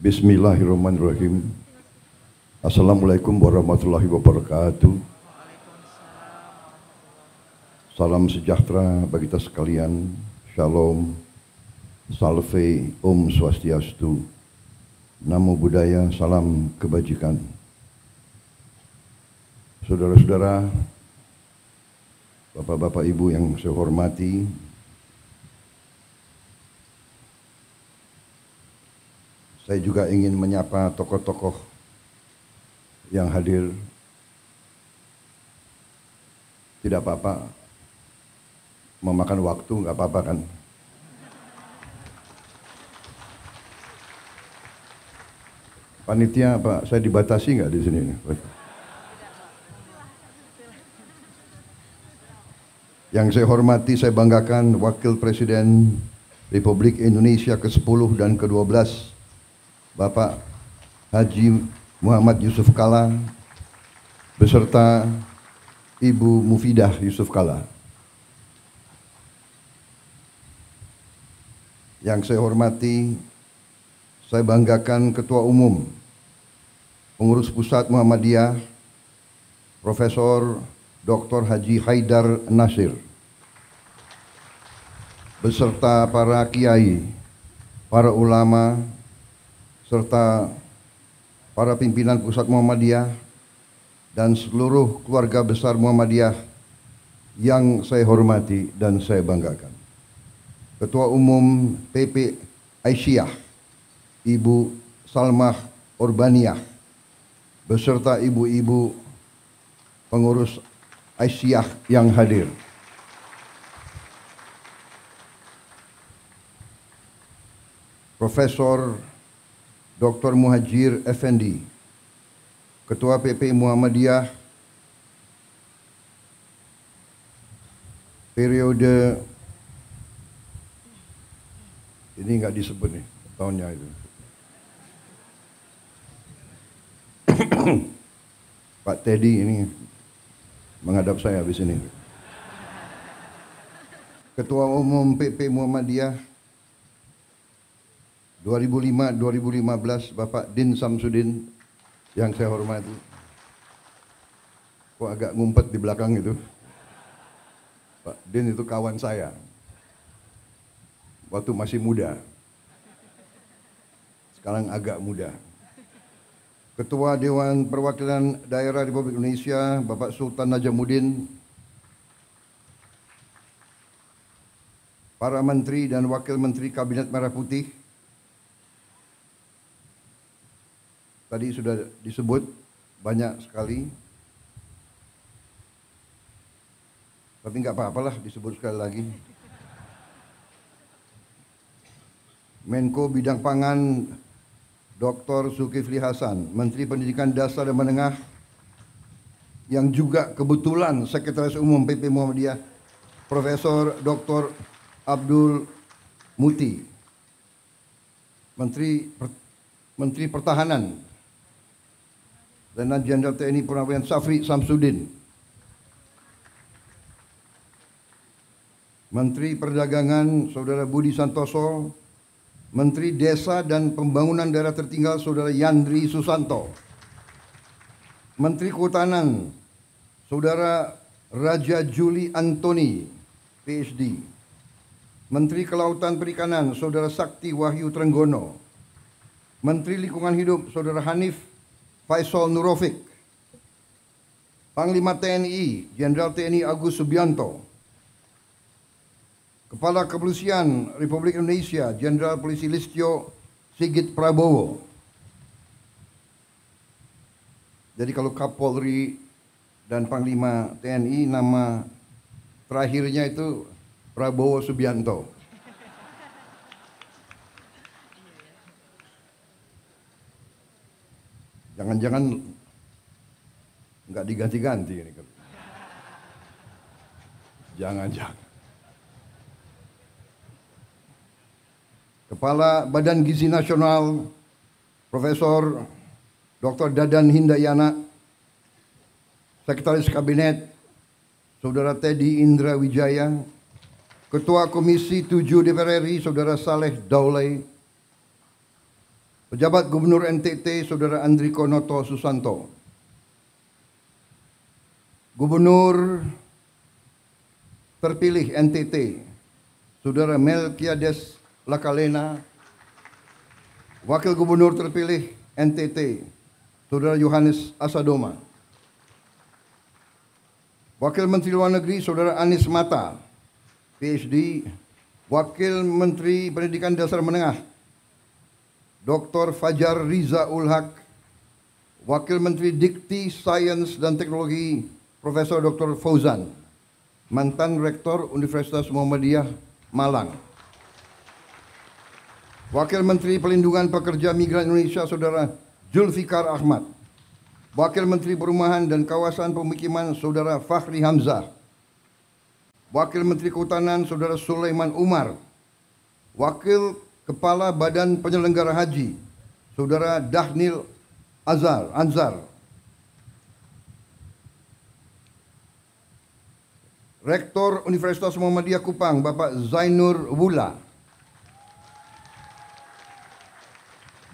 Bismillahirrahmanirrahim. Assalamualaikum warahmatullahi wabarakatuh. Salam sejahtera bagi kita sekalian. Shalom, salve, om swastiastu, namo buddhaya, salam kebajikan. Saudara-saudara, bapak-bapak, ibu yang saya hormati, saya juga ingin menyapa tokoh-tokoh yang hadir. Tidak apa-apa, memakan waktu nggak apa-apa kan? Panitia, Pak, saya dibatasi nggak di sini? Yang saya hormati, saya banggakan Wakil Presiden Republik Indonesia ke-10 dan ke-12, Bapak Haji Muhammad Yusuf Kalla beserta Ibu Mufidah Yusuf Kalla. Yang saya hormati, saya banggakan Ketua Umum Pengurus Pusat Muhammadiyah Profesor Dr. Haji Haidar Nasir beserta para kiai, para ulama, serta para pimpinan Pusat Muhammadiyah dan seluruh keluarga besar Muhammadiyah yang saya hormati dan saya banggakan. Ketua Umum PP Aisyah, Ibu Salmah Urbaniah, beserta ibu-ibu pengurus Aisyah yang hadir. Profesor Dr. Muhajir Effendi, Ketua PP Muhammadiyah periode ini nggak disebut nih tahunnya itu. Pak Teddy ini menghadap saya habis ini. Ketua Umum PP Muhammadiyah 2005-2015 Bapak Din Samsudin yang saya hormati. Kok agak ngumpet di belakang itu? Pak Din itu kawan saya waktu masih muda, sekarang agak muda. Ketua Dewan Perwakilan Daerah Republik Indonesia Bapak Sultan Najamuddin, para menteri dan wakil menteri Kabinet Merah Putih, tadi sudah disebut banyak sekali, tapi nggak apa-apalah disebut sekali lagi. Menko Bidang Pangan Dr. Zulkifli Hasan, Menteri Pendidikan Dasar dan Menengah, yang juga kebetulan Sekretaris Umum PP Muhammadiyah Profesor Dr. Abdul Muti, Menteri Pertahanan Letnan Jenderal TNI Purnawirawan Safri Samsudin, Menteri Perdagangan Saudara Budi Santoso, Menteri Desa dan Pembangunan Daerah Tertinggal Saudara Yandri Susanto, Menteri Kehutanan Saudara Raja Juli Antoni, PhD, Menteri Kelautan Perikanan Saudara Sakti Wahyu Trenggono, Menteri Lingkungan Hidup Saudara Hanif Faisal Nurofik, Panglima TNI Jenderal TNI Agus Subianto, Kepala Kepolisian Republik Indonesia Jenderal Polisi Listio Sigit Prabowo. Jadi kalau Kapolri dan Panglima TNI nama terakhirnya itu Prabowo Subianto. Jangan-jangan nggak diganti-ganti ini. Jangan-jangan. Kepala Badan Gizi Nasional Profesor Dr. Dadan Hindayana, Sekretaris Kabinet Saudara Teddy Indra Wijaya, Ketua Komisi 7 DPR RI Saudara Saleh Daulay, Pejabat Gubernur NTT Saudara Andriko Noto Susanto. Gubernur terpilih NTT Saudara Melkiades Lakalena. Wakil Gubernur terpilih NTT Saudara Yohanes Asadoma. Wakil Menteri Luar Negeri Saudara Anies Mata, PhD. Wakil Menteri Pendidikan Dasar Menengah Dr. Fajar Riza Ulhaq. Wakil Menteri Dikti, Sains dan Teknologi Profesor Dr. Fauzan, mantan Rektor Universitas Muhammadiyah Malang. Wakil Menteri Pelindungan Pekerja Migran Indonesia Saudara Zulfikar Ahmad. Wakil Menteri Perumahan dan Kawasan Pemukiman Saudara Fahri Hamzah. Wakil Menteri Kehutanan Saudara Sulaiman Umar. Wakil Kepala Badan Penyelenggara Haji Saudara Dahnil Anzar. Rektor Universitas Muhammadiyah Kupang Bapak Zainur Wula,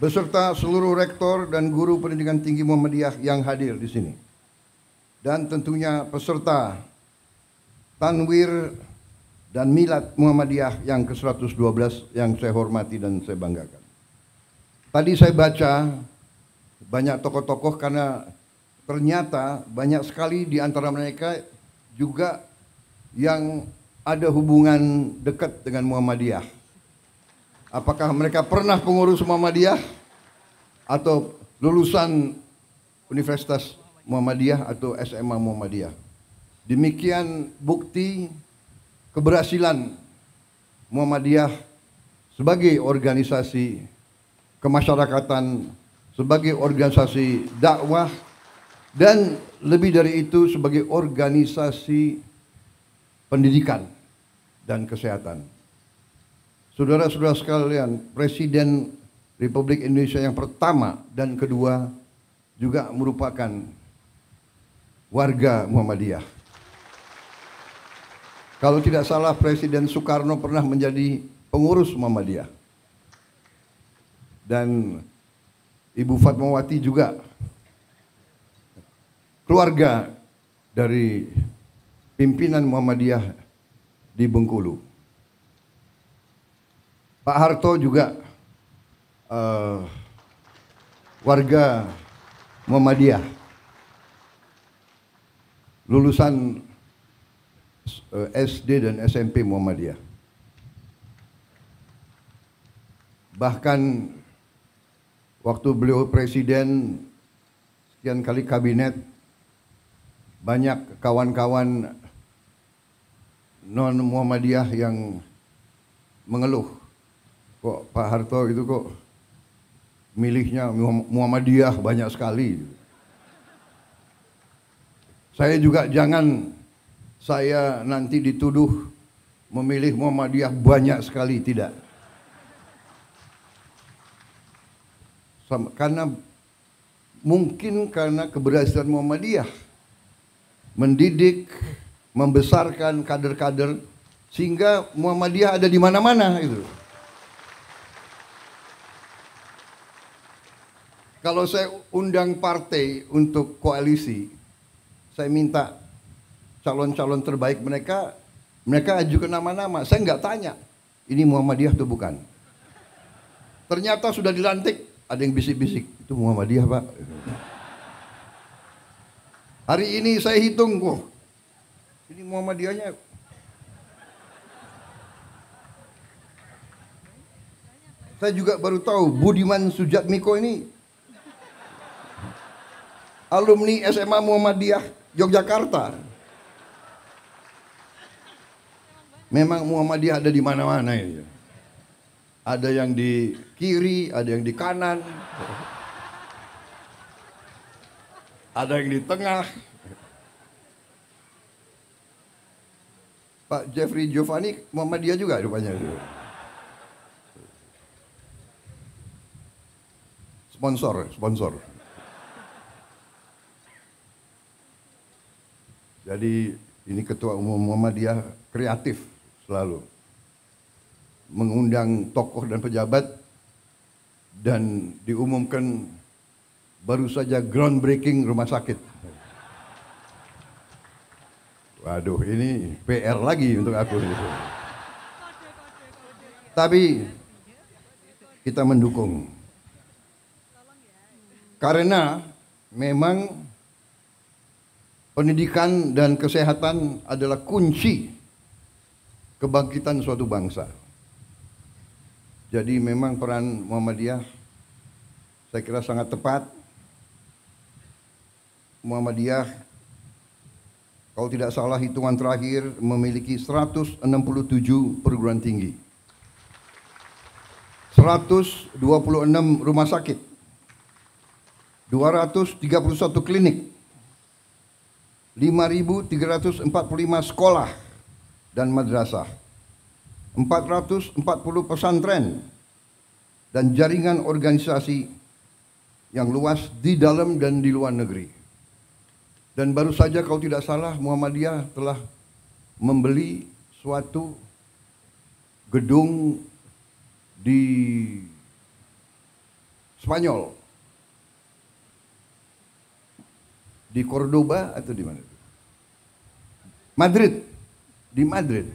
beserta seluruh rektor dan guru pendidikan tinggi Muhammadiyah yang hadir di sini. Dan tentunya peserta Tanwir dan Milad Muhammadiyah yang ke-112 yang saya hormati dan saya banggakan. Tadi saya baca banyak tokoh-tokoh karena ternyata banyak sekali di antara mereka juga yang ada hubungan dekat dengan Muhammadiyah. Apakah mereka pernah pengurus Muhammadiyah atau lulusan Universitas Muhammadiyah atau SMA Muhammadiyah. Demikian bukti keberhasilan Muhammadiyah sebagai organisasi kemasyarakatan, sebagai organisasi dakwah, dan lebih dari itu sebagai organisasi pendidikan dan kesehatan. Saudara-saudara sekalian, Presiden Republik Indonesia yang pertama dan kedua juga merupakan warga Muhammadiyah. Kalau tidak salah Presiden Soekarno pernah menjadi pengurus Muhammadiyah. Dan Ibu Fatmawati juga keluarga dari pimpinan Muhammadiyah di Bengkulu. Pak Harto juga warga Muhammadiyah, lulusan SD dan SMP Muhammadiyah. Bahkan waktu beliau presiden, sekian kali kabinet, banyak kawan-kawan non Muhammadiyah yang mengeluh, kok Pak Harto itu kok milihnya Muhammadiyah banyak sekali. Saya juga jangan saya nanti dituduh memilih Muhammadiyah banyak sekali, tidak. Karena mungkin karena keberhasilan Muhammadiyah mendidik, membesarkan kader-kader sehingga Muhammadiyah ada di mana-mana itu. Kalau saya undang partai untuk koalisi, saya minta calon-calon terbaik mereka ajukan nama-nama. Saya nggak tanya, ini Muhammadiyah atau bukan. Ternyata sudah dilantik, ada yang bisik-bisik, itu Muhammadiyah Pak. Hari ini saya hitung, kok ini Muhammadiyahnya. Saya juga baru tahu Budiman Sujatmiko ini alumni SMA Muhammadiyah Yogyakarta. Memang Muhammadiyah ada di mana-mana ya. Ada yang di kiri, ada yang di kanan, ada yang di tengah. Pak Jeffrey Giovanni Muhammadiyah juga rupanya. Sponsor. Jadi ini Ketua Umum Muhammadiyah kreatif selalu mengundang tokoh dan pejabat dan diumumkan baru saja groundbreaking rumah sakit. Waduh, ini PR lagi untuk aku. Tapi kita mendukung. Karena memang pendidikan dan kesehatan adalah kunci kebangkitan suatu bangsa. Jadi memang peran Muhammadiyah saya kira sangat tepat. Muhammadiyah kalau tidak salah hitungan terakhir memiliki 167 perguruan tinggi, 126 rumah sakit, 231 klinik, 5.345 sekolah dan madrasah, 440 pesantren, dan jaringan organisasi yang luas di dalam dan di luar negeri. Dan baru saja kalau tidak salah Muhammadiyah telah membeli suatu gedung di Spanyol, di Cordoba atau di mana? Madrid, di Madrid.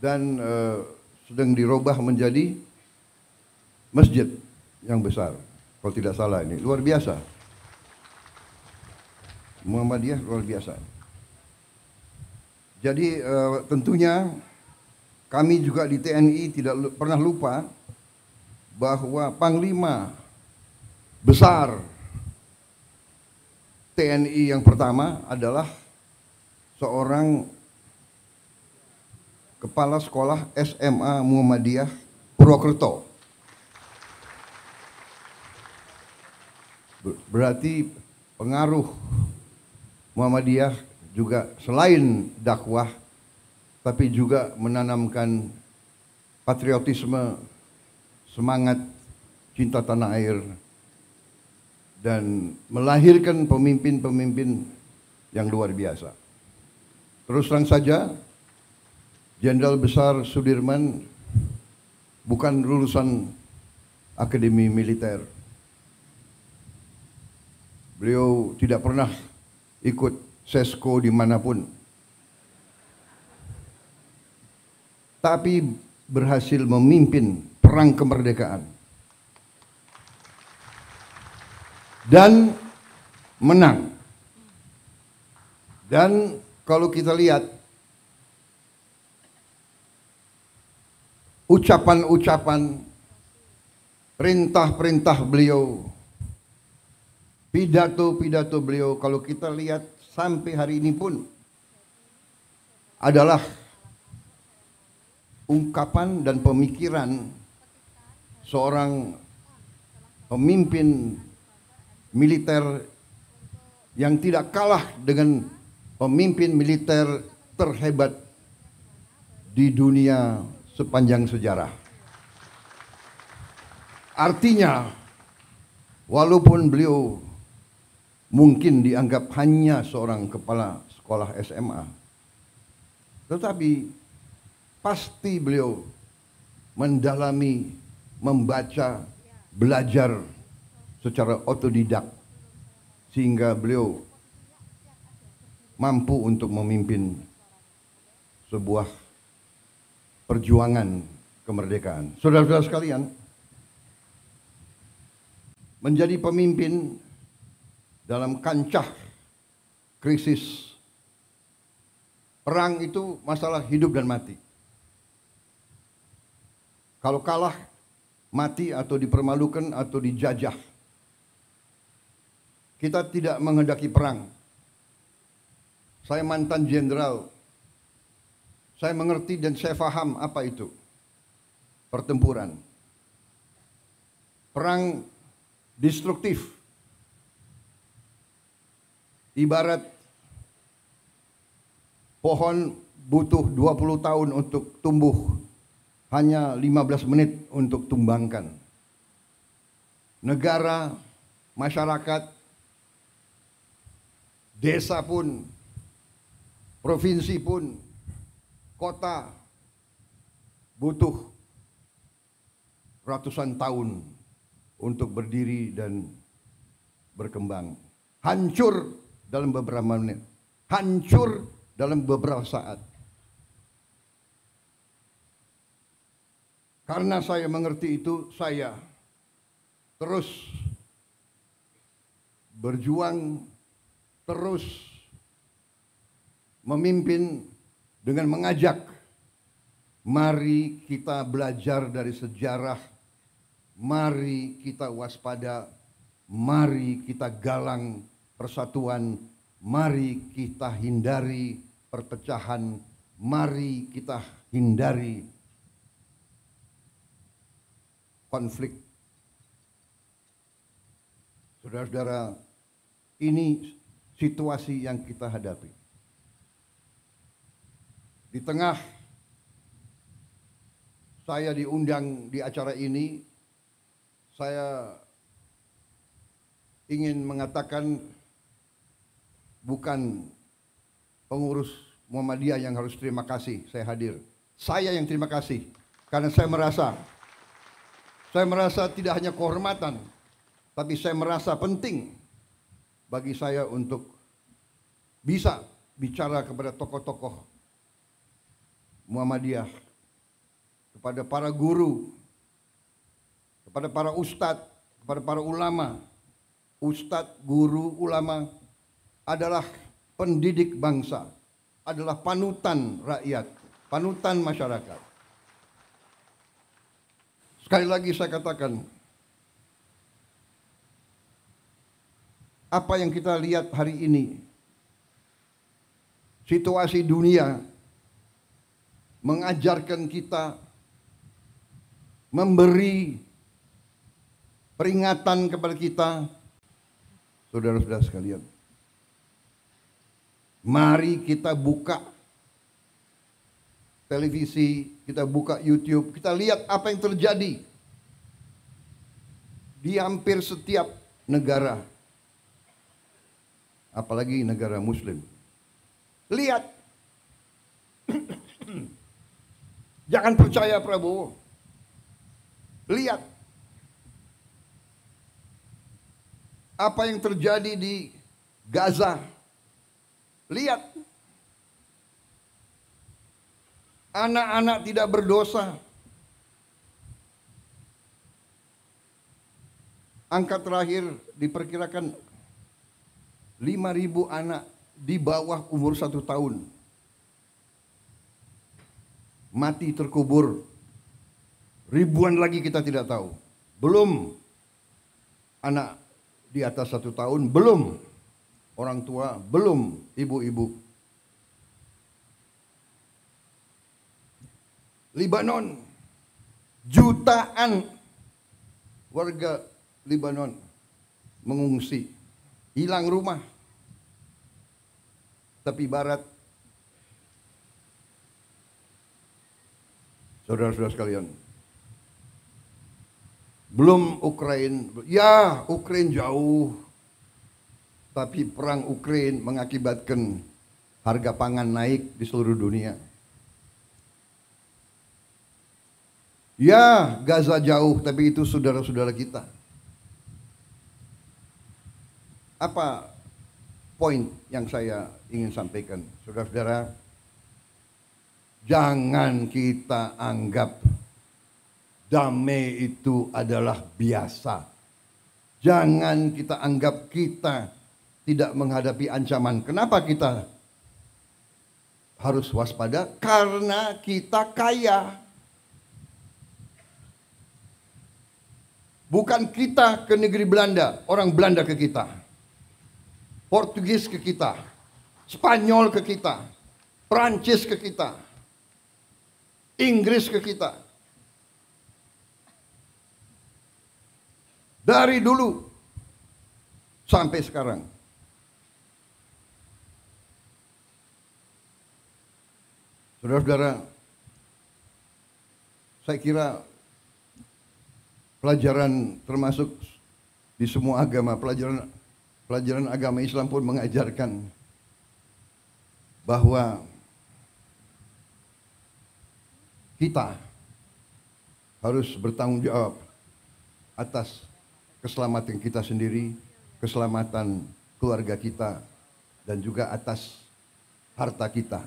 Dan sedang dirubah menjadi masjid yang besar. Kalau tidak salah ini luar biasa. Muhammadiyah luar biasa. Jadi tentunya kami juga di TNI tidak pernah lupa bahwa Panglima besar TNI yang pertama adalah seorang kepala sekolah SMA Muhammadiyah Purwokerto. Berarti pengaruh Muhammadiyah juga selain dakwah, tapi juga menanamkan patriotisme, semangat cinta tanah air, dan melahirkan pemimpin-pemimpin yang luar biasa. Terus terang saja, Jenderal Besar Sudirman bukan lulusan akademi militer. Beliau tidak pernah ikut sesko dimanapun, tapi berhasil memimpin perang kemerdekaan dan menang. Dan kalau kita lihat ucapan-ucapan, perintah-perintah beliau, pidato-pidato beliau, kalau kita lihat sampai hari ini pun adalah ungkapan dan pemikiran seorang pemimpin militer yang tidak kalah dengan pemimpin militer terhebat di dunia sepanjang sejarah. Artinya, walaupun beliau mungkin dianggap hanya seorang kepala sekolah SMA, tetapi pasti beliau mendalami, membaca, belajar secara otodidak, sehingga beliau mampu untuk memimpin sebuah perjuangan kemerdekaan. Saudara-saudara sekalian, menjadi pemimpin dalam kancah krisis perang itu masalah hidup dan mati. Kalau kalah, mati atau dipermalukan atau dijajah. Kita tidak menghendaki perang. Saya mantan jenderal. Saya mengerti dan saya paham apa itu pertempuran. Perang destruktif. Ibarat pohon butuh 20 tahun untuk tumbuh, hanya 15 menit untuk tumbangkan. Negara, masyarakat, desa pun, provinsi pun, kota butuh ratusan tahun untuk berdiri dan berkembang. Hancur dalam beberapa menit, hancur dalam beberapa saat. Karena saya mengerti itu, saya terus berjuang, terus memimpin dengan mengajak, mari kita belajar dari sejarah, mari kita waspada, mari kita galang persatuan, mari kita hindari perpecahan, mari kita hindari konflik. Saudara-saudara, ini situasi yang kita hadapi. Di tengah saya diundang di acara ini, saya ingin mengatakan bukan pengurus Muhammadiyah yang harus terima kasih saya hadir. Saya yang terima kasih karena saya merasa tidak hanya kehormatan, tapi saya merasa penting bagi saya untuk bisa bicara kepada tokoh-tokoh Muhammadiyah, kepada para guru, kepada para ustadz, kepada para ulama. Ustadz, guru, ulama adalah pendidik bangsa, adalah panutan rakyat, panutan masyarakat. Sekali lagi saya katakan, apa yang kita lihat hari ini, situasi dunia mengajarkan kita, memberi peringatan kepada kita, saudara-saudara sekalian. Mari kita buka televisi, kita buka YouTube, kita lihat apa yang terjadi di hampir setiap negara, apalagi negara Muslim. Lihat, jangan percaya Prabowo. Lihat apa yang terjadi di Gaza. Lihat, anak-anak tidak berdosa. Angka terakhir diperkirakan 5.000 anak di bawah umur 1 tahun mati terkubur. Ribuan lagi kita tidak tahu. Belum anak di atas 1 tahun, belum orang tua, belum ibu-ibu. Libanon, jutaan warga Libanon mengungsi, hilang rumah. Tepi barat, saudara-saudara sekalian, belum Ukraina, ya Ukraina jauh, tapi perang Ukraina mengakibatkan harga pangan naik di seluruh dunia. Ya, Gaza jauh, tapi itu saudara-saudara kita. Apa poin yang saya ingin sampaikan, saudara-saudara? Jangan kita anggap damai itu adalah biasa. Jangan kita anggap kita tidak menghadapi ancaman. Kenapa kita harus waspada? Karena kita kaya. Bukan kita ke negeri Belanda, orang Belanda ke kita. Portugis ke kita, Spanyol ke kita, Prancis ke kita, Inggris ke kita. Dari dulu sampai sekarang. Saudara-saudara, saya kira pelajaran termasuk di semua agama, pelajaran agama Islam pun mengajarkan bahwa kita harus bertanggung jawab atas keselamatan kita sendiri, keselamatan keluarga kita, dan juga atas harta kita.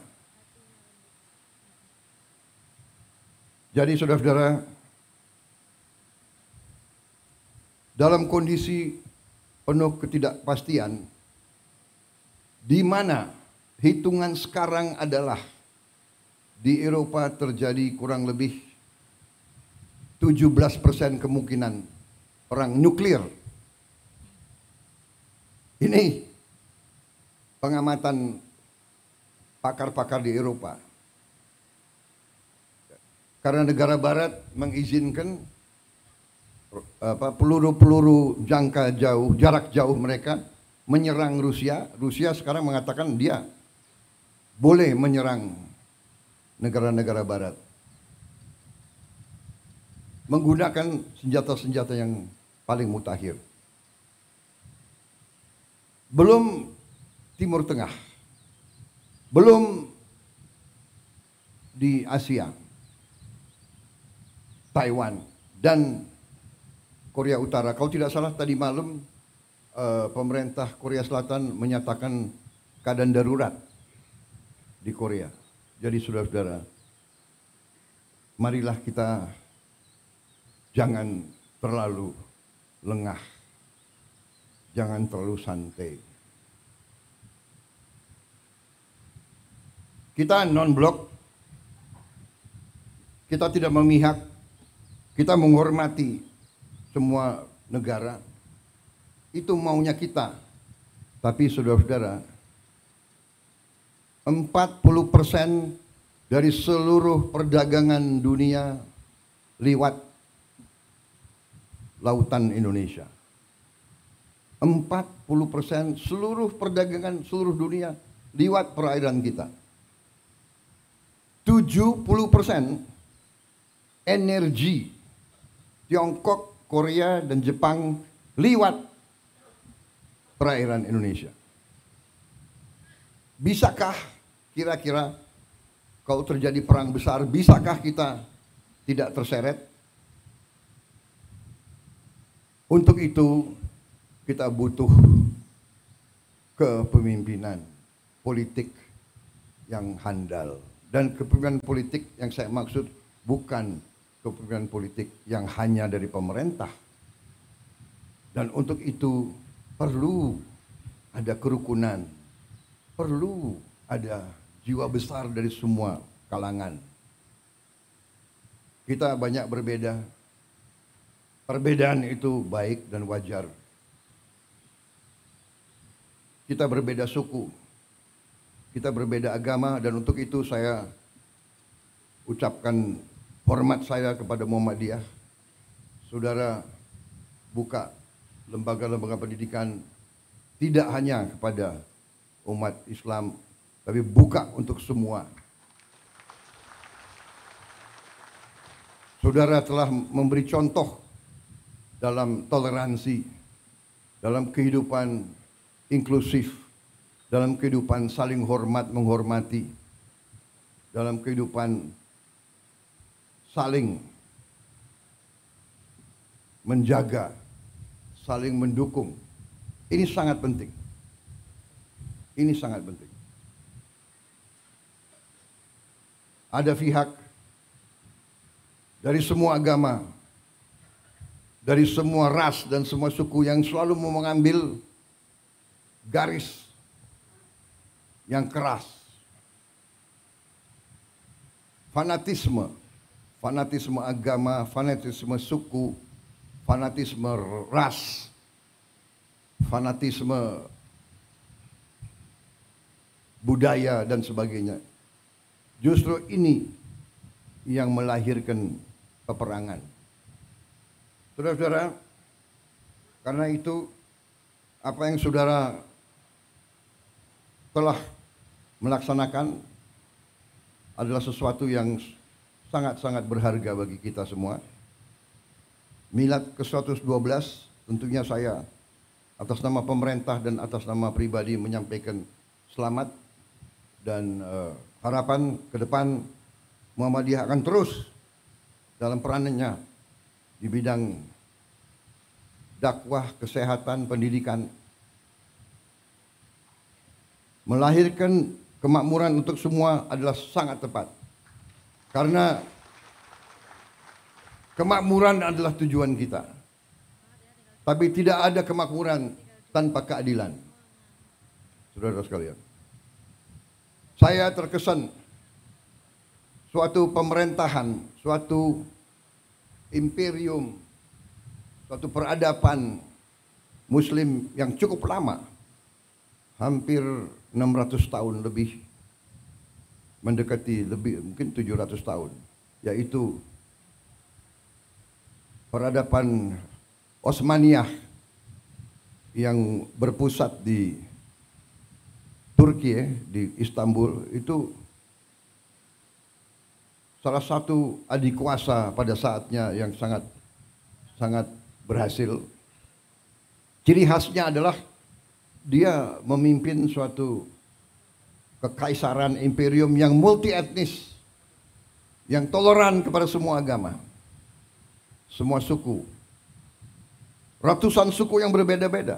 Jadi saudara-saudara, dalam kondisi penuh ketidakpastian, di mana hitungan sekarang adalah di Eropa terjadi kurang lebih 17% kemungkinan perang nuklir. Ini pengamatan pakar-pakar di Eropa. Karena negara barat mengizinkan peluru-peluru jangka jauh, jarak jauh mereka menyerang Rusia. Rusia sekarang mengatakan dia boleh menyerang negara-negara barat menggunakan senjata-senjata yang paling mutakhir. Belum Timur Tengah, belum di Asia, Taiwan dan Korea Utara. Kalau tidak salah tadi malam pemerintah Korea Selatan menyatakan keadaan darurat di Korea. Jadi saudara-saudara, marilah kita jangan terlalu lengah, jangan terlalu santai. Kita non-blok, kita tidak memihak, kita menghormati semua negara. Itu maunya kita. Tapi saudara-saudara, 40% dari seluruh perdagangan dunia lewat lautan Indonesia. 40% seluruh perdagangan seluruh dunia lewat perairan kita. 70% energi Tiongkok, Korea, dan Jepang lewat perairan Indonesia. Bisakah kira-kira kalau terjadi perang besar, bisakah kita tidak terseret? Untuk itu kita butuh kepemimpinan politik yang handal. Dan kepemimpinan politik yang saya maksud bukan kepemimpinan politik yang hanya dari pemerintah. Dan untuk itu perlu ada kerukunan, perlu ada jiwa besar dari semua kalangan. Kita banyak berbeda. Perbedaan itu baik dan wajar. Kita berbeda suku, kita berbeda agama, dan untuk itu saya ucapkan hormat saya kepada Muhammadiyah. Saudara buka lembaga-lembaga pendidikan tidak hanya kepada umat Islam, tapi buka untuk semua. Saudara telah memberi contoh dalam toleransi, dalam kehidupan inklusif, dalam kehidupan saling hormat menghormati, dalam kehidupan saling menjaga, saling mendukung. Ini sangat penting. Ini sangat penting. Ada pihak dari semua agama, dari semua ras dan semua suku yang selalu mau mengambil garis yang keras. Fanatisme, fanatisme agama, fanatisme suku, fanatisme ras, fanatisme budaya dan sebagainya. Justru ini yang melahirkan peperangan. Saudara-saudara, karena itu apa yang saudara telah melaksanakan adalah sesuatu yang sangat-sangat berharga bagi kita semua. Milad ke-112 tentunya saya atas nama pemerintah dan atas nama pribadi menyampaikan selamat dan harapan ke depan Muhammadiyah akan terus dalam peranannya di bidang dakwah, kesehatan, pendidikan, melahirkan kemakmuran untuk semua adalah sangat tepat. Karena kemakmuran adalah tujuan kita. Tapi tidak ada kemakmuran tanpa keadilan. Saudara sekalian, saya terkesan suatu pemerintahan, suatu imperium, suatu peradaban Muslim yang cukup lama, hampir 600 tahun lebih, mendekati lebih mungkin 700 tahun, yaitu peradaban Osmaniyah yang berpusat di Turki, di Istanbul. Itu salah satu adik kuasa pada saatnya yang sangat berhasil. Ciri khasnya adalah dia memimpin suatu kekaisaran imperium yang multi etnis, yang toleran kepada semua agama, semua suku, ratusan suku yang berbeda-beda.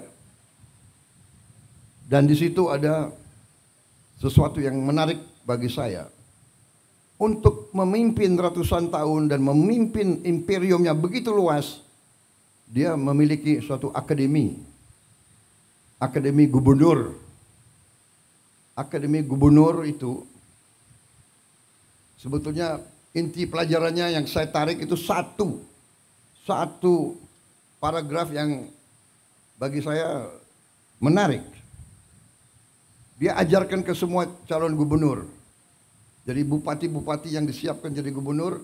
Dan di situ ada sesuatu yang menarik bagi saya. Untuk memimpin ratusan tahun dan memimpin imperiumnya begitu luas, dia memiliki suatu akademi. Akademi gubernur. Akademi gubernur itu sebetulnya inti pelajarannya yang saya tarik itu satu paragraf yang bagi saya menarik. Dia ajarkan ke semua calon gubernur. Jadi bupati-bupati yang disiapkan jadi gubernur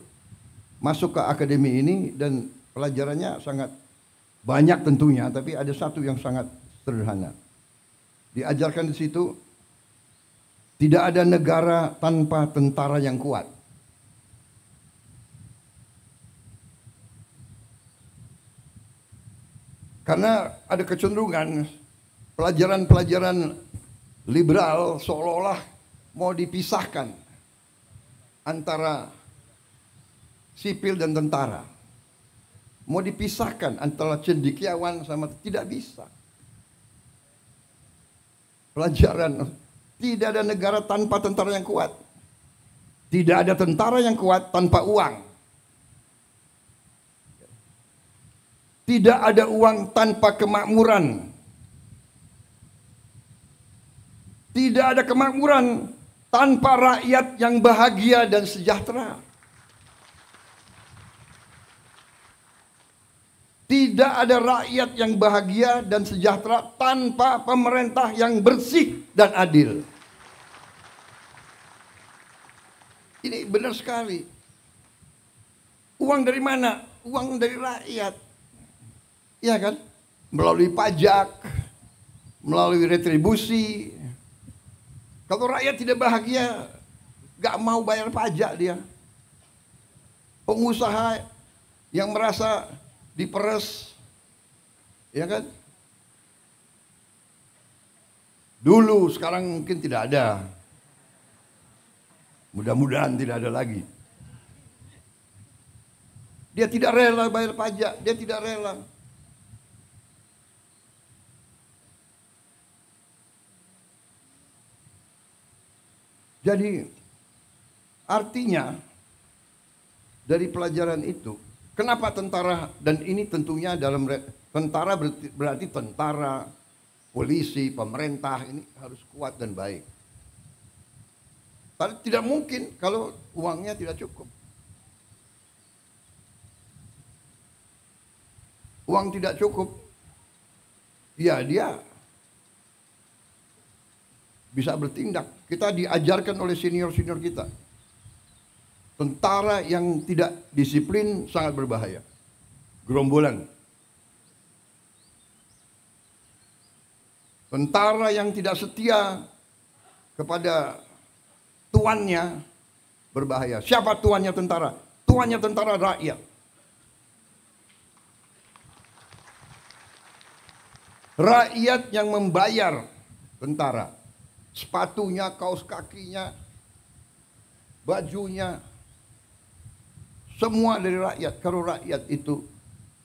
masuk ke akademi ini, dan pelajarannya sangat banyak tentunya, tapi ada satu yang sangat sederhana. Diajarkan di situ, tidak ada negara tanpa tentara yang kuat. Karena ada kecenderungan pelajaran-pelajaran liberal seolah-olah mau dipisahkan antara sipil dan tentara. Mau dipisahkan antara cendekiawan sama, tidak bisa. Pelajaran, tidak ada negara tanpa tentara yang kuat. Tidak ada tentara yang kuat tanpa uang. Tidak ada uang tanpa kemakmuran. Tidak ada kemakmuran tanpa rakyat yang bahagia dan sejahtera. Tidak ada rakyat yang bahagia dan sejahtera tanpa pemerintah yang bersih dan adil. Ini benar sekali. Uang dari mana? Uang dari rakyat. Iya kan? Melalui pajak, melalui retribusi. Kalau rakyat tidak bahagia, gak mau bayar pajak dia. Pengusaha yang merasa diperes, ya kan? Dulu, sekarang mungkin tidak ada. Mudah-mudahan tidak ada lagi. Dia tidak rela bayar pajak, dia tidak rela. Jadi artinya dari pelajaran itu, kenapa tentara, dan ini tentunya dalam tentara berarti tentara, polisi, pemerintah ini harus kuat dan baik. Tapi tidak mungkin kalau uangnya tidak cukup. Uang tidak cukup, ya dia bisa bertindak. Kita diajarkan oleh senior-senior kita. Tentara yang tidak disiplin sangat berbahaya. Gerombolan. Tentara yang tidak setia kepada tuannya berbahaya. Siapa tuannya tentara? Tuannya tentara rakyat. Rakyat yang membayar tentara. Sepatunya, kaos kakinya, bajunya, Semua dari rakyat. Kalau rakyat itu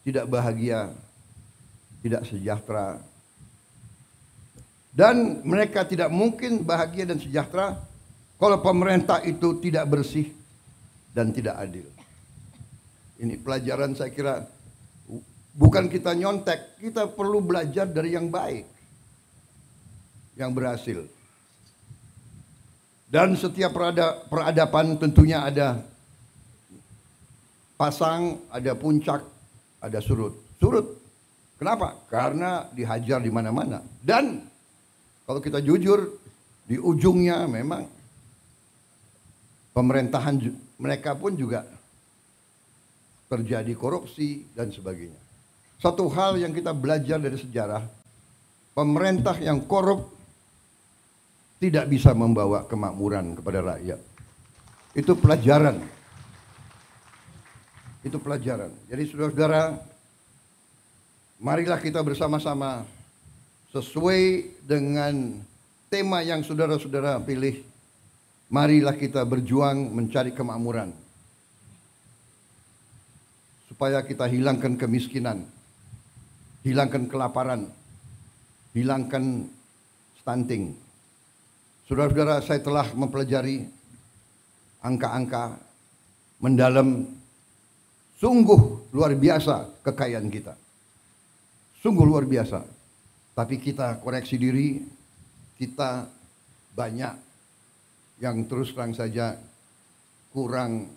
tidak bahagia, tidak sejahtera, dan mereka tidak mungkin bahagia dan sejahtera kalau pemerintah itu tidak bersih dan tidak adil. Ini pelajaran saya kira, bukan kita nyontek, kita perlu belajar dari yang baik, yang berhasil. Dan setiap peradaban tentunya ada pasang, ada puncak, ada surut. Surut, kenapa? Karena dihajar di mana-mana. Dan kalau kita jujur, di ujungnya memang pemerintahan mereka pun juga terjadi korupsi dan sebagainya. Satu hal yang kita belajar dari sejarah, pemerintah yang korup tidak bisa membawa kemakmuran kepada rakyat. Itu pelajaran. Itu pelajaran. Jadi saudara-saudara, marilah kita bersama-sama sesuai dengan tema yang saudara-saudara pilih. Marilah kita berjuang mencari kemakmuran, supaya kita hilangkan kemiskinan, hilangkan kelaparan, hilangkan stunting. Saudara-saudara, saya telah mempelajari angka-angka mendalam. Sungguh luar biasa kekayaan kita. Sungguh luar biasa. Tapi kita koreksi diri, kita banyak yang terus terang saja kurang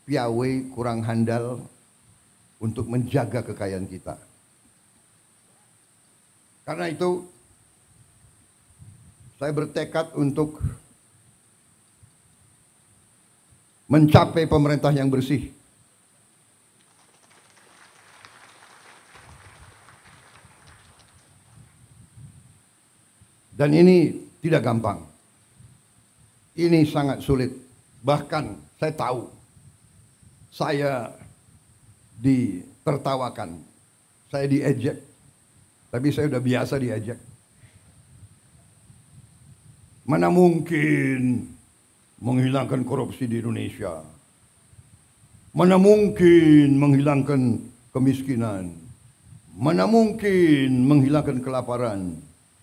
piawai, kurang handal untuk menjaga kekayaan kita. Karena itu, saya bertekad untuk mencapai pemerintah yang bersih. Dan ini tidak gampang. Ini sangat sulit. Bahkan saya tahu, saya ditertawakan, saya diejek. Tapi saya sudah biasa diejek. Mana mungkin menghilangkan korupsi di Indonesia? Mana mungkin menghilangkan kemiskinan? Mana mungkin menghilangkan kelaparan?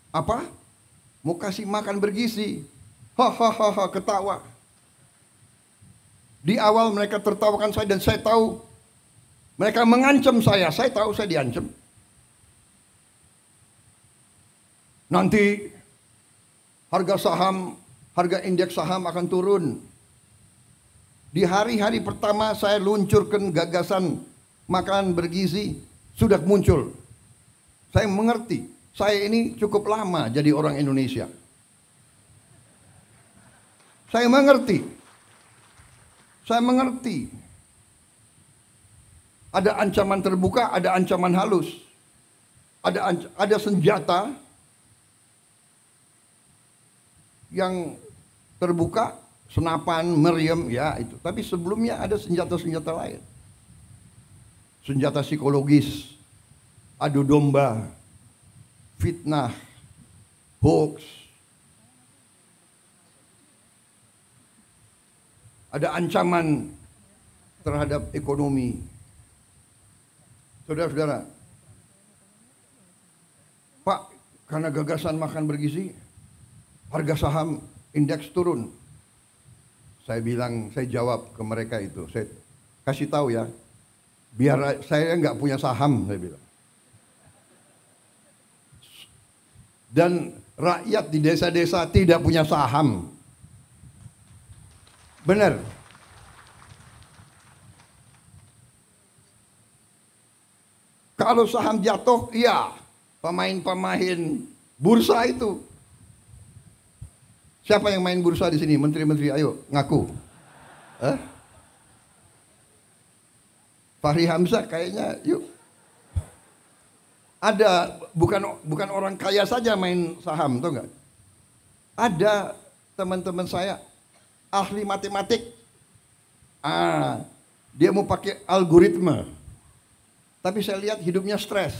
Apa? Mau kasih makan bergizi. Hahaha, ketawa. Di awal mereka tertawakan saya dan saya tahu mereka mengancam saya. Saya tahu saya diancam. Nanti harga saham, harga indeks saham akan turun. Di hari-hari pertama saya luncurkan gagasan makan bergizi, sudah muncul. Saya mengerti. Saya ini cukup lama jadi orang Indonesia. Saya mengerti. Saya mengerti. Ada ancaman terbuka, ada ancaman halus. Ada senjata yang terbuka, senapan, meriam, ya itu. Tapi sebelumnya ada senjata-senjata lain. Senjata psikologis, adu domba, fitnah, hoax. Ada ancaman terhadap ekonomi. Saudara-saudara, Pak, karena gagasan makan bergizi, harga saham indeks turun. Saya bilang, saya jawab ke mereka itu, saya kasih tahu ya, biar saya nggak punya saham, saya bilang. Dan rakyat di desa-desa tidak punya saham. Benar. Kalau saham jatuh, iya, pemain-pemain bursa itu. Siapa yang main bursa di sini? Menteri-menteri, ayo ngaku. Fahri Hamzah kayaknya, yuk. Ada bukan orang kaya saja main saham, tahu nggak? Ada teman-teman saya ahli matematik. Dia mau pakai algoritma. Tapi saya lihat hidupnya stres.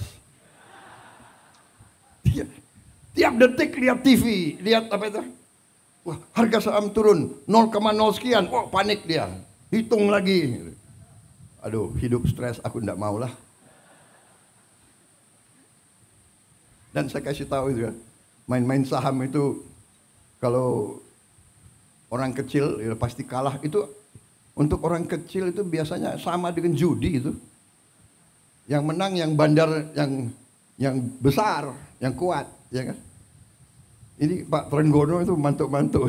Tiap detik lihat TV, lihat apa itu? Wah, harga saham turun 0,0 sekian. Wah, panik dia. hitung lagi. Aduh, hidup stres, aku enggak mau lah. Dan saya kasih tahu itu ya, main-main saham itu kalau orang kecil ya pasti kalah. Itu untuk orang kecil itu biasanya sama dengan judi itu. Yang menang yang bandar, yang besar, yang kuat, ya kan? Ini Pak Trenggono itu mantuk-mantuk.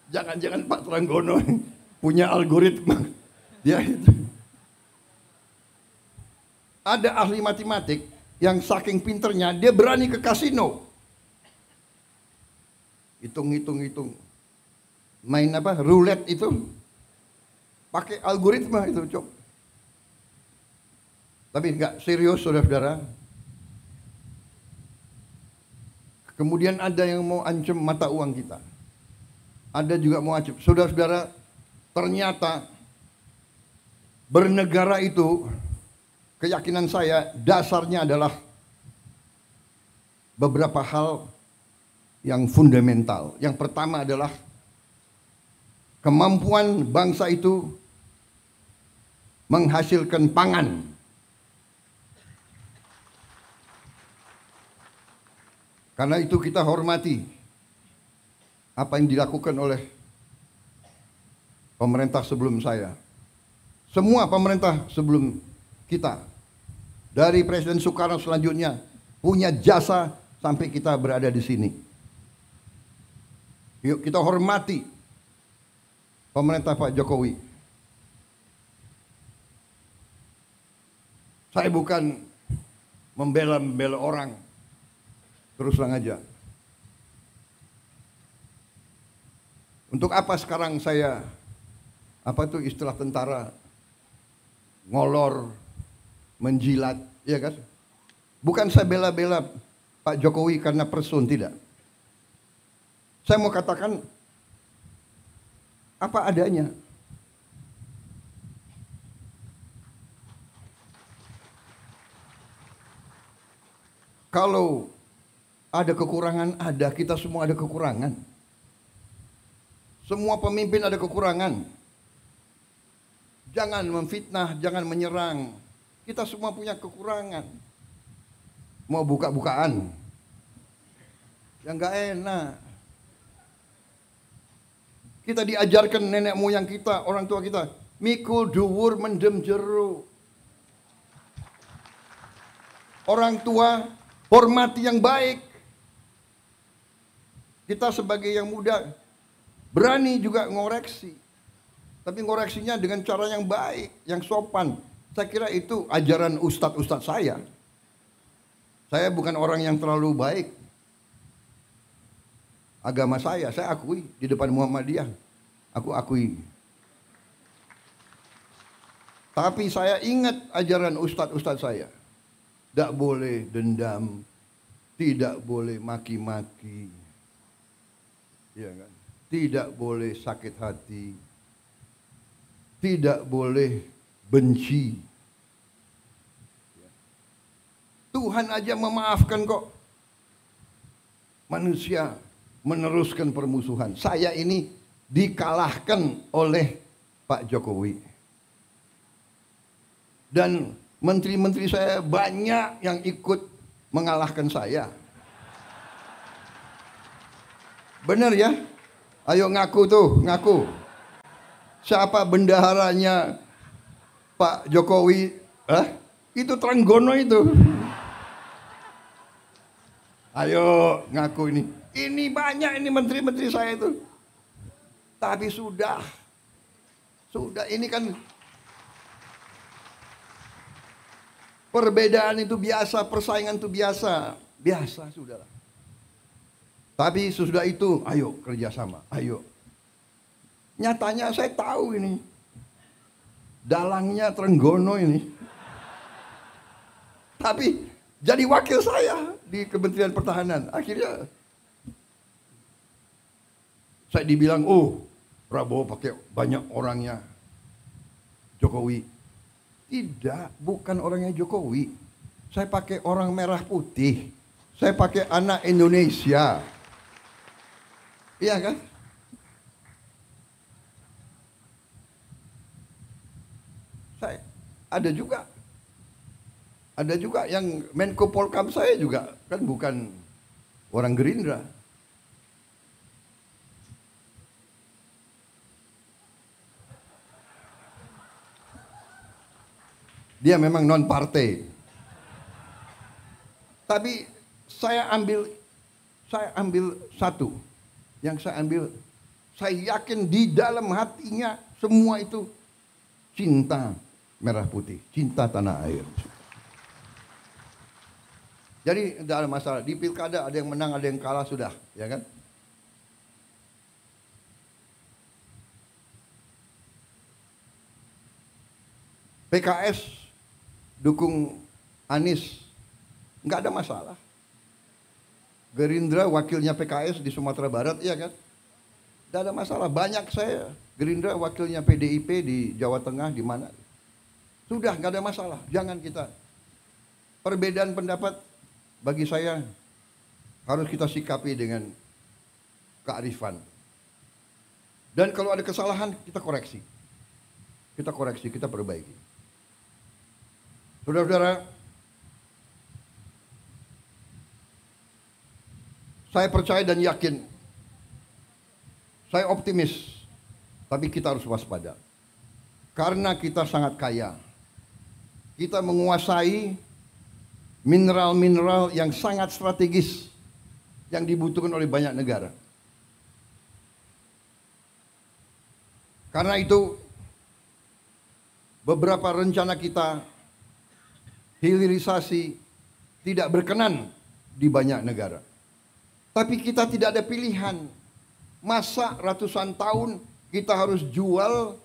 Jangan-jangan Pak Trenggono punya algoritma. Dia itu. Ada ahli matematik yang saking pinternya dia berani ke kasino. Hitung. Main apa? Roulette itu. Pakai algoritma itu, Cok. Tapi enggak serius, saudara-saudara. Kemudian ada yang mau ancam mata uang kita. Ada juga mau ancam. Saudara-saudara, ternyata bernegara itu, keyakinan saya dasarnya adalah beberapa hal yang fundamental. Yang pertama adalah kemampuan bangsa itu menghasilkan pangan. Karena itu kita hormati apa yang dilakukan oleh pemerintah sebelum saya. Semua pemerintah sebelum kita. Dari Presiden Soekarno selanjutnya punya jasa sampai kita berada di sini. Yuk kita hormati pemerintah Pak Jokowi. Saya bukan membela orang. Terus terang aja. Untuk apa sekarang saya, apa itu istilah tentara, ngolor, menjilat, ya kan? Bukan saya bela-bela Pak Jokowi karena person, tidak. Saya mau katakan apa adanya. Kalau ada kekurangan, kita semua ada kekurangan. Semua pemimpin ada kekurangan. Jangan memfitnah, jangan menyerang. Kita semua punya kekurangan. Mau buka-bukaan, yang gak enak. Kita diajarkan nenek moyang kita, orang tua kita, mikul dhuwur mendem jero. Orang tua hormati yang baik. Kita sebagai yang muda berani juga ngoreksi. Tapi ngoreksinya dengan cara yang baik, yang sopan. Saya kira itu ajaran ustadz-ustadz saya. Saya bukan orang yang terlalu baik. Agama saya akui di depan Muhammadiyah. Aku akui. Tapi saya ingat ajaran ustadz-ustadz saya. Tidak boleh dendam, tidak boleh maki-maki. Ya kan? Tidak boleh sakit hati. Tidak boleh benci. Tuhan aja memaafkan kok. Manusia meneruskan permusuhan. Saya ini dikalahkan oleh Pak Jokowi. Dan menteri-menteri saya banyak yang ikut mengalahkan saya. Benar ya? Ayo ngaku tuh, ngaku. Siapa bendaharanya Pak Jokowi? Itu Trenggono itu. Ayo ngaku ini. Ini banyak ini menteri-menteri saya itu. Tapi sudah ini kan perbedaan itu biasa, persaingan itu biasa. Biasa sudahlah. Tapi sesudah itu, ayo kerjasama, ayo. Nyatanya saya tahu ini, dalangnya Trenggono ini. Tapi jadi wakil saya di Kementerian Pertahanan. Akhirnya saya dibilang, oh Prabowo pakai banyak orangnya Jokowi. Tidak, bukan orangnya Jokowi. Saya pakai orang merah putih. Saya pakai anak Indonesia. Iya kan? Ada juga. Ada juga yang Menko Polkam saya juga kan bukan orang Gerindra. Dia memang non partai. Tapi saya ambil satu. Yang saya ambil, saya yakin di dalam hatinya semua itu cinta merah putih, cinta tanah air. Jadi tidak ada masalah. Di pilkada ada yang menang, ada yang kalah, sudah, ya kan? PKS dukung Anies, nggak ada masalah. Gerindra wakilnya PKS di Sumatera Barat, iya kan? Nggak ada masalah. Banyak saya Gerindra wakilnya PDIP di Jawa Tengah, di mana? Sudah, nggak ada masalah. Jangan kita perbedaan pendapat, bagi saya harus kita sikapi dengan kearifan. Dan kalau ada kesalahan, kita koreksi. Kita koreksi, kita perbaiki. Saudara-saudara, saya percaya dan yakin, saya optimis, tapi kita harus waspada. Karena kita sangat kaya. Kita menguasai mineral-mineral yang sangat strategis yang dibutuhkan oleh banyak negara. Karena itu, beberapa rencana kita hilirisasi tidak berkenan di banyak negara. Tapi kita tidak ada pilihan. Masa ratusan tahun kita harus jual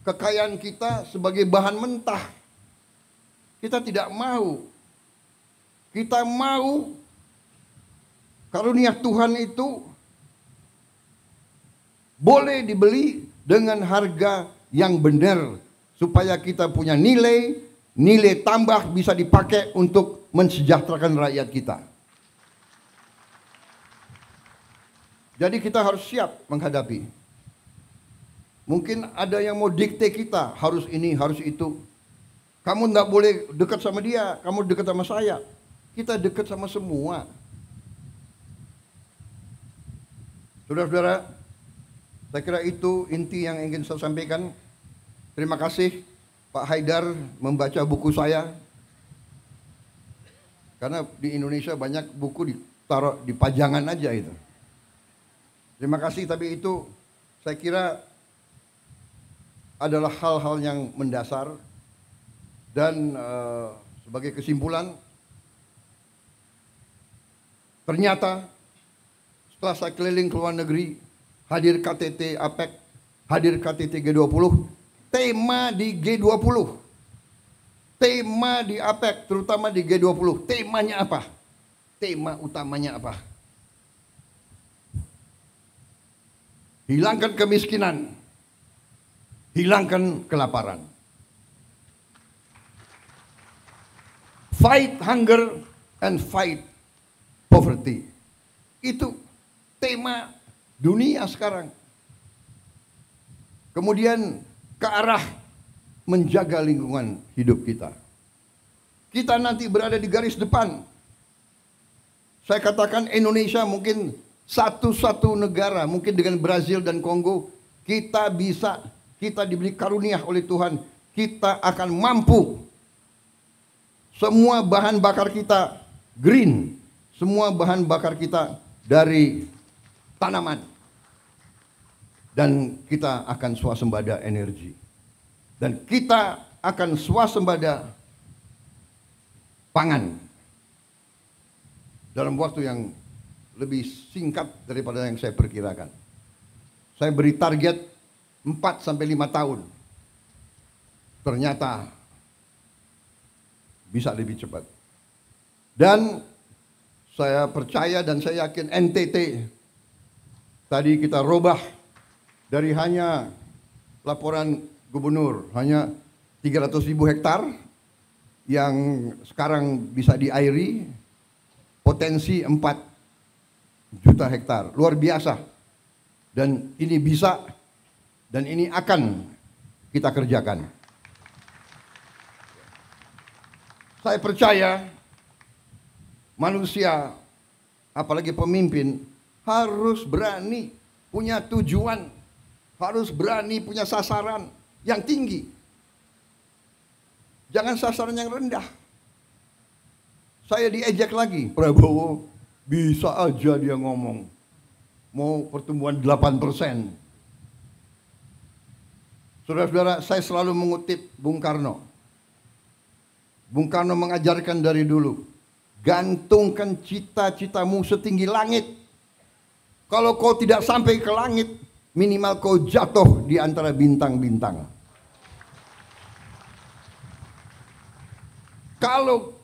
kekayaan kita sebagai bahan mentah? Kita tidak mau. Kita mau karunia Tuhan itu boleh dibeli dengan harga yang benar, supaya kita punya nilai tambah bisa dipakai untuk mensejahterakan rakyat kita. Jadi kita harus siap menghadapi. Mungkin ada yang mau dikte kita, harus ini, harus itu. Kamu tidak boleh dekat sama dia, kamu dekat sama saya. Kita dekat sama semua. Saudara-saudara, saya kira itu inti yang ingin saya sampaikan. Terima kasih Pak Haidar membaca buku saya. Karena di Indonesia banyak buku ditaruh di pajangan aja itu. Terima kasih, tapi itu saya kira adalah hal-hal yang mendasar. Dan sebagai kesimpulan, ternyata setelah saya keliling ke luar negeri, hadir KTT APEC, hadir KTT G20, tema di G20, tema di APEC, terutama di G20, temanya apa? Tema utamanya apa? Hilangkan kemiskinan, hilangkan kelaparan. Fight hunger and fight poverty. Itu tema dunia sekarang. Kemudian ke arah menjaga lingkungan hidup kita. Kita nanti berada di garis depan. Saya katakan Indonesia mungkin satu-satu negara, mungkin dengan Brazil dan Kongo, kita diberi karunia oleh Tuhan, kita akan mampu. Semua bahan bakar kita green, semua bahan bakar kita dari tanaman. Dan kita akan swasembada energi. Dan kita akan swasembada pangan. Dalam waktu yang lebih singkat daripada yang saya perkirakan. Saya beri target 4 sampai 5 tahun. Ternyata bisa lebih cepat. Dan saya percaya dan saya yakin NTT tadi kita robah dari hanya laporan gubernur hanya 300.000 hektar yang sekarang bisa diairi, potensi 4 juta hektar, luar biasa. Dan ini bisa dan ini akan kita kerjakan. Saya percaya manusia, apalagi pemimpin, harus berani punya tujuan, harus berani punya sasaran yang tinggi. Jangan sasaran yang rendah. Saya diejek lagi, Prabowo bisa aja dia ngomong mau pertumbuhan 8%. Saudara-saudara, saya selalu mengutip Bung Karno. Bung Karno mengajarkan dari dulu, gantungkan cita-citamu setinggi langit. Kalau kau tidak sampai ke langit, minimal kau jatuh di antara bintang-bintang. Kalau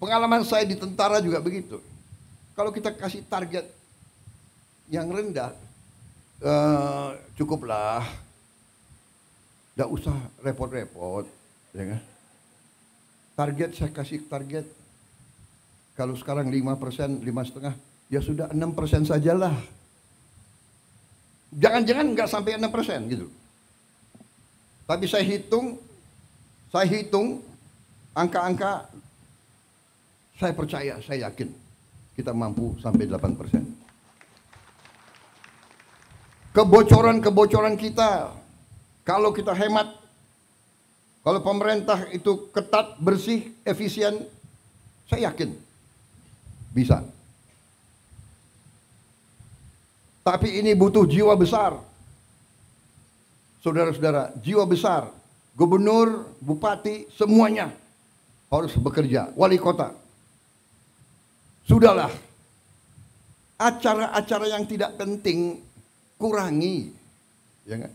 pengalaman saya di tentara juga begitu. Kalau kita kasih target yang rendah, cukuplah, tidak usah repot-repot, ya kan? Target saya kasih target, kalau sekarang 5%, 5,5%, ya sudah 6% sajalah. Jangan-jangan nggak sampai 6% gitu. Tapi saya hitung angka-angka, saya percaya, saya yakin kita mampu sampai 8%. Kebocoran-kebocoran kita, kalau kita hemat, kalau pemerintah itu ketat, bersih, efisien, saya yakin bisa. Tapi ini butuh jiwa besar. Saudara-saudara, jiwa besar. Gubernur, bupati, semuanya harus bekerja. Wali kota. Sudahlah. Acara-acara yang tidak penting kurangi. Ya kan?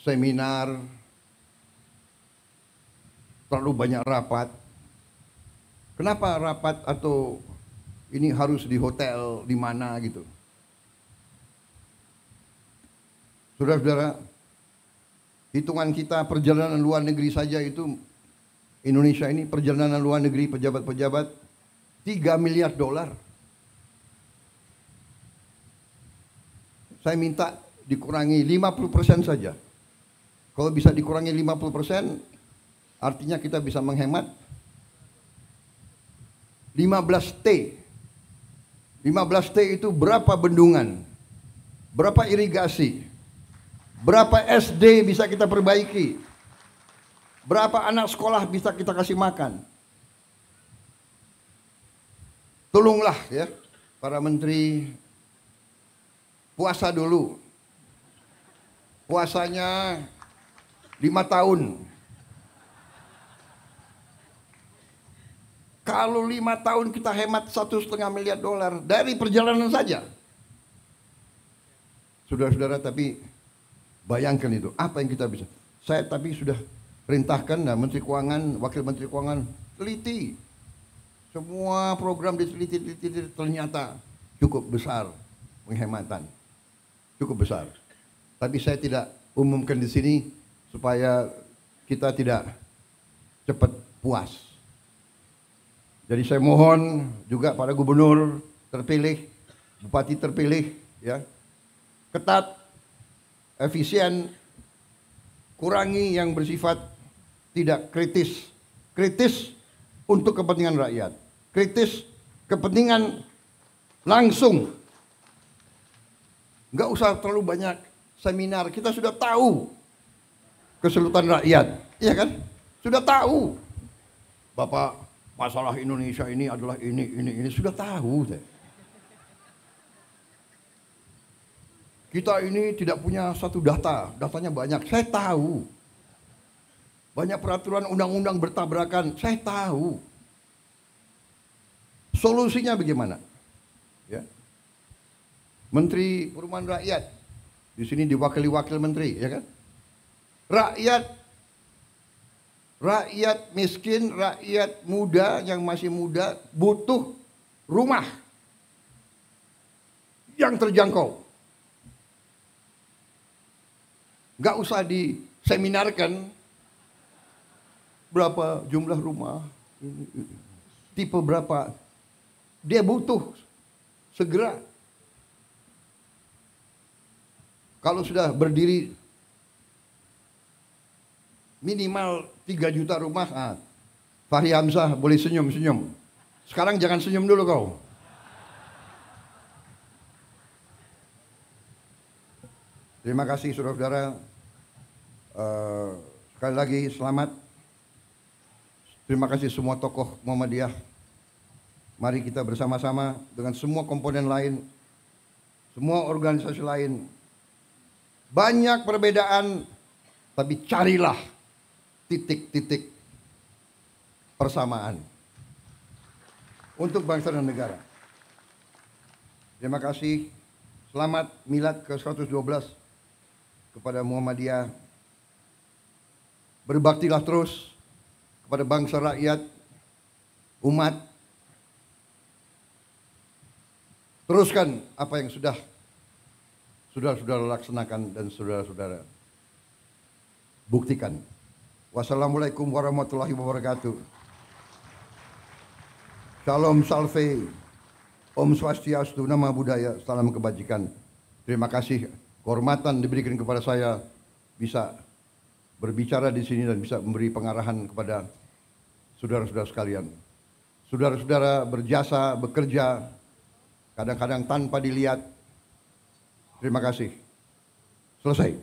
Seminar, terlalu banyak rapat. Kenapa rapat atau ini harus di hotel di mana gitu? Saudara-saudara, hitungan kita perjalanan luar negeri saja itu, Indonesia ini perjalanan luar negeri pejabat-pejabat $3 miliar. Saya minta dikurangi 50% saja. Kalau bisa dikurangi 50%, artinya kita bisa menghemat 15T. 15T itu berapa bendungan, berapa irigasi, berapa SD bisa kita perbaiki, berapa anak sekolah bisa kita kasih makan. Tolonglah ya para menteri, puasa dulu. Puasanya 5 tahun. Kalau 5 tahun kita hemat $1,5 miliar dari perjalanan saja. Saudara-saudara, tapi bayangkan itu, apa yang kita bisa. Saya tapi sudah perintahkan, nah, Menteri Keuangan, Wakil Menteri Keuangan, teliti. Semua program diteliti, ternyata cukup besar penghematan. Cukup besar. Tapi saya tidak umumkan di sini supaya kita tidak cepat puas. Jadi saya mohon juga pada gubernur terpilih, bupati terpilih, ya, ketat, efisien, kurangi yang bersifat tidak kritis, kritis untuk kepentingan rakyat, kritis kepentingan langsung. Nggak usah terlalu banyak seminar, kita sudah tahu kesulitan rakyat, iya kan? Sudah tahu, Bapak. Masalah Indonesia ini adalah ini sudah tahu. Kita ini tidak punya satu data, datanya banyak, saya tahu. Banyak peraturan undang-undang bertabrakan, saya tahu. Solusinya bagaimana? Ya. Menteri Perumahan Rakyat, di sini diwakili wakil menteri, ya kan? Rakyat miskin, rakyat muda yang masih muda butuh rumah yang terjangkau. Gak usah diseminarkan berapa jumlah rumah, tipe berapa. Dia butuh segera. Kalau sudah berdiri minimal 3 juta rumah, Fahri Hamzah boleh senyum-senyum. Sekarang jangan senyum dulu kau. Terima kasih saudara-saudara. Sekali lagi selamat. Terima kasih semua tokoh Muhammadiyah. Mari kita bersama-sama dengan semua komponen lain, semua organisasi lain. Banyak perbedaan, tapi carilah titik-titik persamaan untuk bangsa dan negara. Terima kasih. Selamat Milad ke-112 kepada Muhammadiyah. Berbaktilah terus kepada bangsa, rakyat, umat. Teruskan apa yang sudah saudara-saudara laksanakan dan saudara-saudara buktikan. Wassalamualaikum warahmatullahi wabarakatuh. Shalom Salve, Om Swastiastu, Nama Budaya, Salam Kebajikan. Terima kasih kehormatan diberikan kepada saya bisa berbicara di sini dan bisa memberi pengarahan kepada saudara-saudara sekalian. Saudara-saudara berjasa, bekerja, kadang-kadang tanpa dilihat. Terima kasih. Selesai.